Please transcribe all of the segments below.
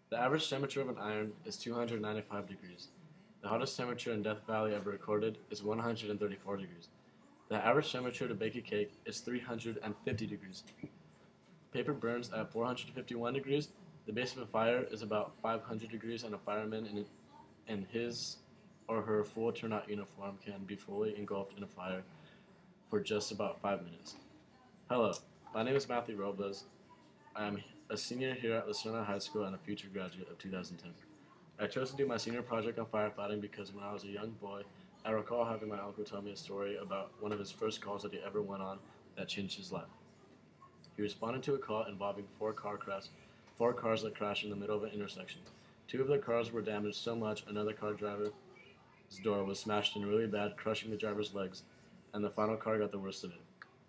The average temperature of an iron is 295 degrees. The hottest temperature in Death Valley ever recorded is 134 degrees. The average temperature to bake a cake is 350 degrees. Paper burns at 451 degrees. The base of a fire is about 500 degrees, and a fireman in his or her full turnout uniform can be fully engulfed in a fire for just about 5 minutes. Hello, my name is Matthew Robles. I am a senior here at Lasona High School and a future graduate of 2010. I chose to do my senior project on firefighting because when I was a young boy, I recall having my uncle tell me a story about one of his first calls that he ever went on that changed his life. He responded to a call involving four cars that crashed in the middle of an intersection. Two of the cars were damaged so much another car driver's door was smashed in really bad, crushing the driver's legs, and the final car got the worst of it.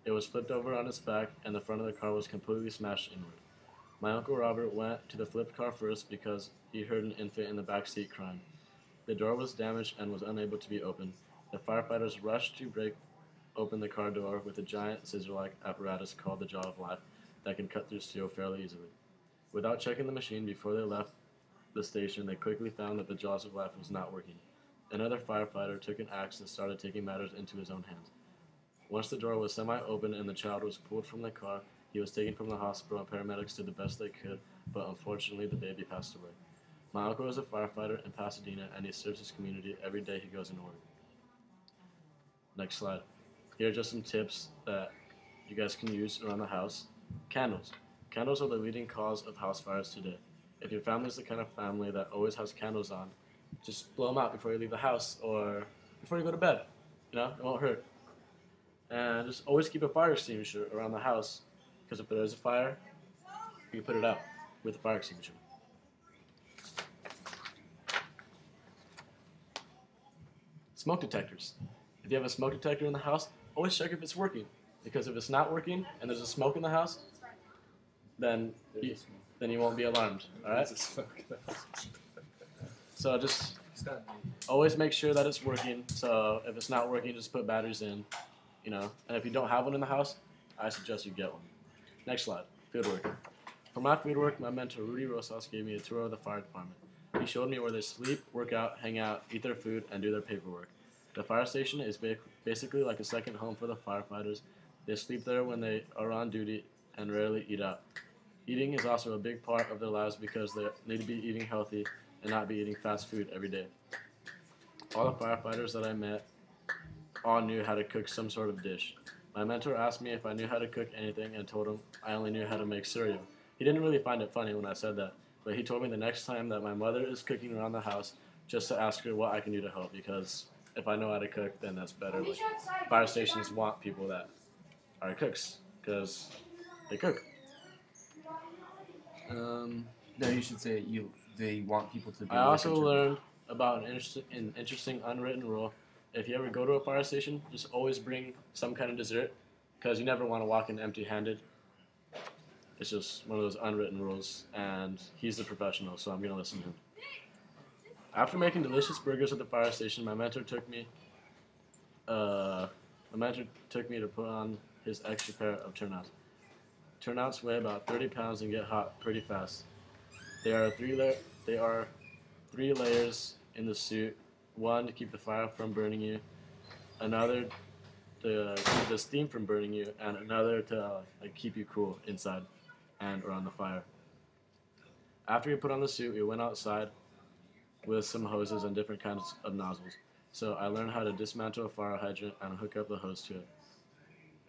It was flipped over on its back, and the front of the car was completely smashed inward. My Uncle Robert went to the flipped car first because he heard an infant in the back seat crying. The door was damaged and was unable to be opened. The firefighters rushed to break open the car door with a giant scissor-like apparatus called the jaw of life that can cut through steel fairly easily. Without checking the machine before they left the station, they quickly found that the jaws of life was not working. Another firefighter took an axe and started taking matters into his own hands. Once the door was semi-open and the child was pulled from the car, he was taken from the hospital and paramedics did the best they could, but unfortunately the baby passed away. My uncle is a firefighter in Pasadena and he serves his community every day he goes into work. Next slide. Here are just some tips that you guys can use around the house. Candles. Candles are the leading cause of house fires today. If your family is the kind of family that always has candles on, just blow them out before you leave the house or before you go to bed. It won't hurt. And just always keep a fire extinguisher around the house, because if there is a fire, you can put it out with a fire extinguisher. Smoke detectors. If you have a smoke detector in the house, always check if it's working, because if it's not working and there's a smoke in the house, then you won't be alarmed. All right. So just always make sure that it's working. So if it's not working, just put batteries in. And if you don't have one in the house, I suggest you get one. Next slide, fieldwork. For my fieldwork, my mentor Rudy Rosas gave me a tour of the fire department. He showed me where they sleep, work out, hang out, eat their food, and do their paperwork. The fire station is basically like a second home for the firefighters. They sleep there when they are on duty and rarely eat out. Eating is also a big part of their lives because they need to be eating healthy and not be eating fast food every day. All the firefighters that I met all knew how to cook some sort of dish. My mentor asked me if I knew how to cook anything and told him I only knew how to make cereal. He didn't really find it funny when I said that, but he told me the next time that my mother is cooking around the house just to ask her what I can do to help, because if I know how to cook, then that's better. Like, fire stations want people that are cooks because they cook. No, you should say they want people to be. I also learned about an interesting unwritten rule. If you ever go to a fire station, just always bring some kind of dessert, because you never want to walk in empty-handed. It's just one of those unwritten rules, and he's the professional, so I'm going to listen to him. After making delicious burgers at the fire station, my mentor took me to put on his extra pair of turnouts. Turnouts weigh about 30 pounds and get hot pretty fast. There are three layers in the suit. One to keep the fire from burning you, another to keep the steam from burning you, and another to keep you cool inside and around the fire. After we put on the suit, we went outside with some hoses and different kinds of nozzles. So I learned how to dismantle a fire hydrant and hook up the hose to it.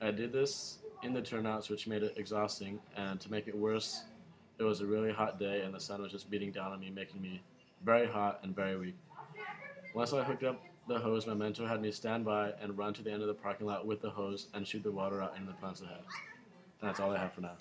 I did this in the turnouts, which made it exhausting, and to make it worse, it was a really hot day and the sun was just beating down on me, making me very hot and very weak. Once I hooked up the hose, my mentor had me stand by and run to the end of the parking lot with the hose and shoot the water out into the plants ahead. And that's all I have for now.